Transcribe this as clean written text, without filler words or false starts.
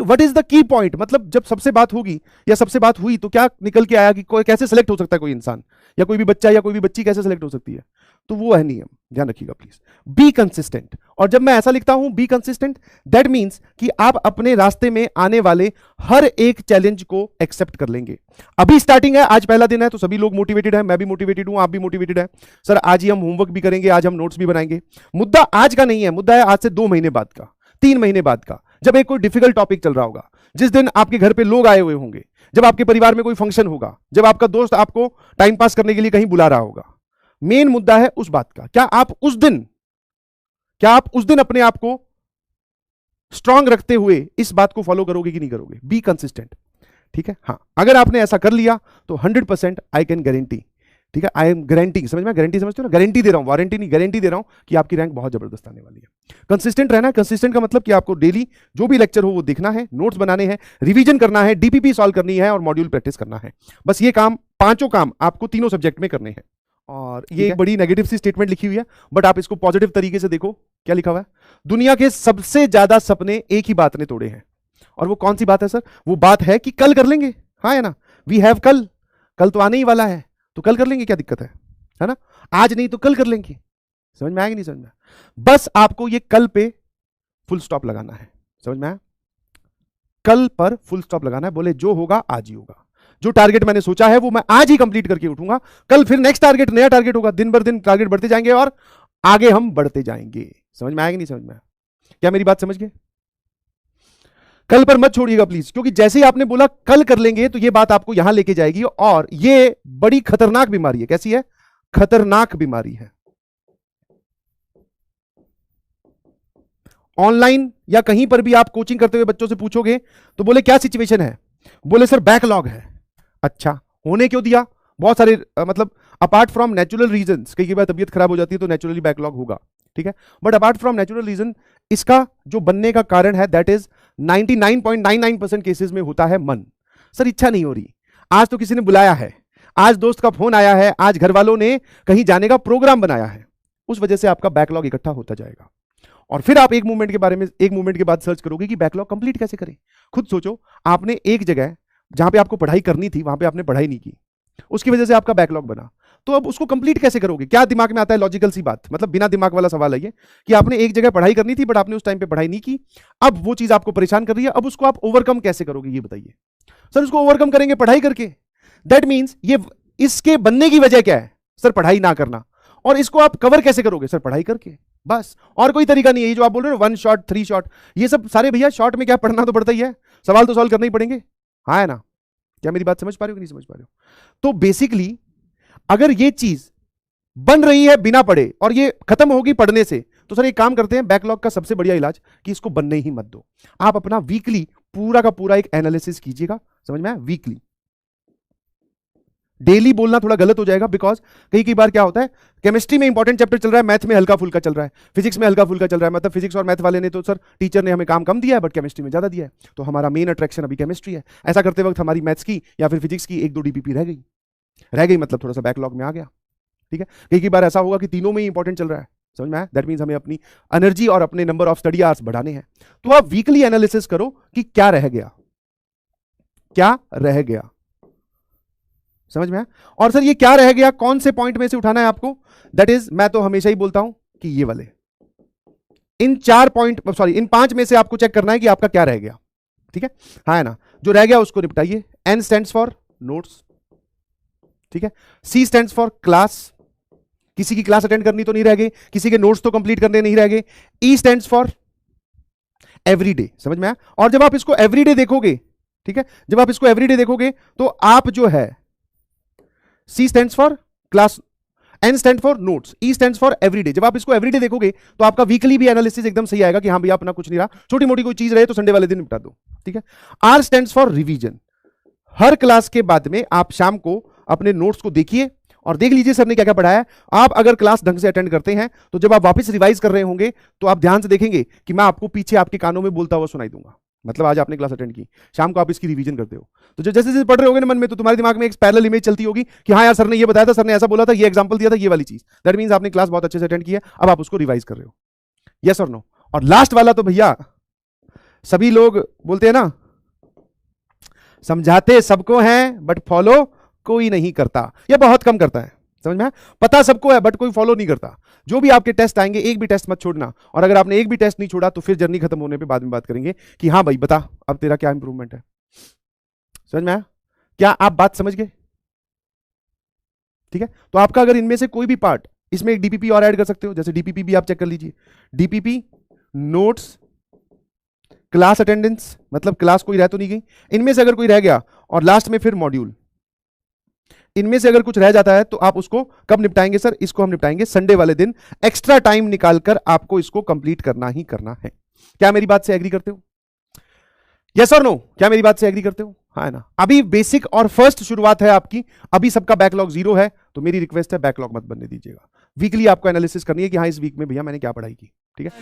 What is the key point, मतलब जब सबसे बात होगी या सबसे बात हुई तो क्या निकल के आया कि कैसे सेलेक्ट हो सकता है कोई इंसान या कोई भी बच्चा या कोई भी बच्ची कैसे सेलेक्ट हो सकती है। तो वो है नियम, ध्यान रखिएगा प्लीज। बी कंसिस्टेंट, और जब मैं ऐसा लिखता हूं बी कंसिस्टेंट, दैट मींस कि आप अपने रास्ते में आने वाले हर एक चैलेंज को एक्सेप्ट कर लेंगे। अभी स्टार्टिंग है, आज पहला दिन है, तो सभी लोग मोटिवेटेड है, मैं भी मोटिवेटेड हूं, आप भी मोटिवेटेड है। सर आज ही हम होमवर्क भी करेंगे, आज हम नोट्स भी बनाएंगे। मुद्दा आज का नहीं है, मुद्दा है आज से 2 महीने बाद का, 3 महीने बाद का, जब एक कोई डिफिकल्ट टॉपिक चल रहा होगा, जिस दिन आपके घर पे लोग आए हुए होंगे, जब आपके परिवार में कोई फंक्शन होगा, जब आपका दोस्त आपको टाइम पास करने के लिए कहीं बुला रहा होगा। मेन मुद्दा है उस बात का, क्या आप उस दिन अपने आप को स्ट्रांग रखते हुए इस बात को फॉलो करोगे कि नहीं करोगे। बी कंसिस्टेंट, ठीक है। हाँ, अगर आपने ऐसा कर लिया तो 100% आई कैन गारंटी, ठीक है, आई एम गारंटी, समझ में, गारंटी समझते हो ना, गारंटी दे रहा हूं, वारंटी नहीं, गारंटी दे रहा हूं कि आपकी रैंक बहुत जबरदस्त आने वाली है। कंसिस्टेंट रहना है। कंसिस्टेंट का मतलब कि आपको डेली जो भी लेक्चर हो वो देखना है, नोट्स बनाने हैं, रिवीजन करना है, डीपीपी सॉल्व करनी है और मॉड्यूल प्रैक्टिस करना है। बस ये काम, पांचों काम आपको तीनों सब्जेक्ट में करने हैं। और ये एक बड़ी नेगेटिव सी स्टेटमेंट लिखी हुई है, बट आप इसको पॉजिटिव तरीके से देखो। क्या लिखा हुआ है? दुनिया के सबसे ज्यादा सपने एक ही बात ने तोड़े हैं। और वो कौन सी बात है सर? वो बात है कि कल कर लेंगे। हाँ है ना, वी हैव कल तो आने ही वाला है, तो कल कर लेंगे, क्या दिक्कत है ना? आज नहीं तो कल कर लेंगे। समझ में आएगा नहीं समझ में? बस आपको ये कल पे फुल स्टॉप लगाना है। समझ में आया? कल पर फुल स्टॉप लगाना है। बोले जो होगा आज ही होगा। जो टारगेट मैंने सोचा है वो मैं आज ही कंप्लीट करके उठूंगा। कल फिर नेक्स्ट टारगेट, नया टारगेट होगा। दिन भर दिन टारगेट बढ़ते जाएंगे और आगे हम बढ़ते जाएंगे। समझ में आएगा नहीं समझ में? क्या मेरी बात समझ गए? कल पर मत छोड़िएगा प्लीज, क्योंकि जैसे ही आपने बोला कल कर लेंगे तो ये बात आपको यहां लेके जाएगी, और ये बड़ी खतरनाक बीमारी है। कैसी है? खतरनाक बीमारी है। ऑनलाइन या कहीं पर भी आप कोचिंग करते हुए बच्चों से पूछोगे तो बोले क्या सिचुएशन है? बोले सर बैकलॉग है। अच्छा, होने क्यों दिया? बहुत सारे मतलब अपार्ट फ्रॉम नेचुरल रीजंस, कई बार तबीयत खराब हो जाती है तो नेचुरली बैकलॉग होगा, ठीक है, but apart from natural reason, इसका जो बनने का कारण है दैट इज 99.99% केसेस में होता है मन। सर इच्छा नहीं हो रही, आज तो किसी ने बुलाया है, आज दोस्त का फोन आया है, आज घर वालों ने कहीं जाने का प्रोग्राम बनाया है, उस वजह से आपका बैकलॉग इकट्ठा होता जाएगा। और फिर आप एक मूवमेंट के बाद सर्च करोगे कि बैकलॉग कंप्लीट कैसे करें। खुद सोचो, आपने एक जगह जहां पे आपको पढ़ाई करनी थी वहां पे आपने पढ़ाई नहीं की, उसकी वजह से आपका बैकलॉग बना, तो अब उसको कंप्लीट कैसे करोगे? क्या दिमाग में आता है? लॉजिकल सी बात, मतलब बिना दिमाग वाला सवाल है ये, कि आपने एक जगह पढ़ाई करनी थी बट आपने उस टाइम पे पढ़ाई नहीं की, अब वो चीज आपको परेशान कर रही है, अब उसको आप ओवरकम कैसे करोगे ये बताइए। सर उसको ओवरकम करेंगे पढ़ाई करके। दैट मीन्स ये इसके बनने की वजह क्या है? सर पढ़ाई ना करना। और इसको आप कवर कैसे करोगे? सर पढ़ाई करके, बस और कोई तरीका नहीं है। ये जो आप बोल रहे हो 1 शॉट 3 शॉट, ये सब सारे भैया शॉर्ट में क्या पढ़ना तो पड़ता ही है, सवाल तो सॉल्व करने ही पड़ेंगे। हाँ है ना? क्या मेरी बात समझ पा रहे हो कि नहीं समझ पा रहे हो? तो बेसिकली अगर ये चीज बन रही है बिना पढ़े और ये खत्म होगी पढ़ने से, तो सर एक काम करते हैं, बैकलॉग का सबसे बढ़िया इलाज कि इसको बनने ही मत दो। आप अपना वीकली पूरा का पूरा एक एनालिसिस कीजिएगा। समझ में आया? वीकली। डेली बोलना थोड़ा गलत हो जाएगा, बिकॉज कई बार क्या होता है, केमिस्ट्री में इंपॉर्टेंट चैप्टर चल रहा है, मैथ में हल्का फुल्का चल रहा है, फिजिक्स में हल्का फुल्का चल रहा है, मतलब फिजिक्स और मैथ वाले ने तो सर टीचर ने हमें काम कम दिया है बट केमिस्ट्री में ज्यादा दिया है, तो हमारा मेन अट्रैक्शन अभी केमिस्ट्री है। ऐसा करते वक्त हमारी मैथ्स की या फिर फिजिक्स की 1-2 डीपीपी रह गई, मतलब थोड़ा सा बैकलॉग में आ गया, ठीक है। कई बार ऐसा होगा कि तीनों में ही इंपॉर्टेंट चल रहा है। समझ में आया? दैट मीन्स हमें अपनी एनर्जी और अपने नंबर ऑफ स्टडी आवर्स बढ़ाने हैं। तो आप वीकली एनालिसिस करो कि क्या रह गया, क्या रह गया। समझ में आया? और सर ये क्या रह गया कौन से पॉइंट में से उठाना है आपको? दैट इज, मैं तो हमेशा ही बोलता हूं कि ये वाले इन 5 में से आपको चेक करना है कि आपका क्या रह गया, ठीक है। हाँ है ना? जो रह गया उसको निपटाइए। N स्टैंड्स फॉर नोट्स, ठीक है। C स्टैंड्स फॉर क्लास, किसी की क्लास अटेंड करनी तो नहीं रह गई, किसी के नोट्स तो कंप्लीट करने नहीं रह गए। E stands for everyday. समझ में आया? और जब आप इसको एवरीडे देखोगे, ठीक है, जब आप इसको एवरीडे देखोगे तो आप जो है C stands for class, N stand for notes, E stands for everyday. जब आप इसको एवरीडे देखोगे तो आपका वीकली भी एनालिसिस एकदम सही आएगा कि हाँ भैया अपना कुछ नहीं रहा, छोटी मोटी कोई चीज रहे तो संडे वाले दिन निपटा दो, ठीक है। R stands for revision. Her class के बाद में आप शाम को अपने नोट्स को देखिए और देख लीजिए सर ने क्या क्या पढ़ाया है। आप अगर क्लास ढंग से अटेंड करते हैं तो जब आप वापस रिवाइज कर रहे होंगे तो आप ध्यान से देखेंगे कि मैं आपको पीछे आपके कानों में बोलता हुआ सुनाई दूंगा। मतलब आज आपने क्लास अटेंड की, शाम को आप इसकी रिवीजन करते हो, तो जैसे जैसे पढ़ रहे होगे ना मन में, तो तुम्हारे दिमाग में एक पैरेलल इमेज चलती होगी कि हाँ यार सर ने ये बताया था, सर ने ऐसा बोला था, ये एग्जांपल दिया था, ये वाली चीज। दैट मींस आपने क्लास बहुत अच्छे से अटेंड किया, अब आप उसको रिवाइज कर रहे हो। यस और नो? और लास्ट वाला तो भैया सभी लोग बोलते हैं ना, समझाते सबको हैं बट फॉलो कोई नहीं करता, या बहुत कम करता है। समझ में? पता सबको है बट कोई फॉलो नहीं करता। जो भी आपके टेस्ट आएंगे एक भी टेस्ट मत छोड़ना, और अगर आपने एक भी टेस्ट नहीं छोड़ा तो फिर जर्नी खत्म होने पे बाद में बात करेंगे कि हाँ भाई बता अब तेरा क्या इंप्रूवमेंट है। समझ में आया? क्या आप बात समझ गए? ठीक है, तो आपका अगर इनमें से कोई भी पार्ट, इसमें एक डीपीपी और ऐड कर सकते हो, जैसे डीपीपी भी आप चेक कर लीजिए, डीपीपी, नोट्स, क्लास अटेंडेंस, मतलब क्लास कोई रह तो नहीं गई, इनमें से अगर कोई रह गया, और लास्ट में फिर मॉड्यूल। इनमें से अगर कुछ रह जाता है तो आप उसको कब निपटाएंगे? सर इसको हम निपटाएंगे संडे वाले दिन, एक्स्ट्रा टाइम निकालकर आपको इसको कंप्लीट करना ही करना है। क्या मेरी बात से एग्री करते हो? यस और नो? क्या मेरी बात से एग्री करते हो? हाँ ना? अभी बेसिक और फर्स्ट शुरुआत है आपकी, अभी सबका बैकलॉग 0 है, तो मेरी रिक्वेस्ट है बैकलॉग मत बनने दीजिएगा। वीकली आपको एनालिसिस करनी है कि हाँ इस वीक में भैया मैंने क्या पढ़ाई की। ठीक है।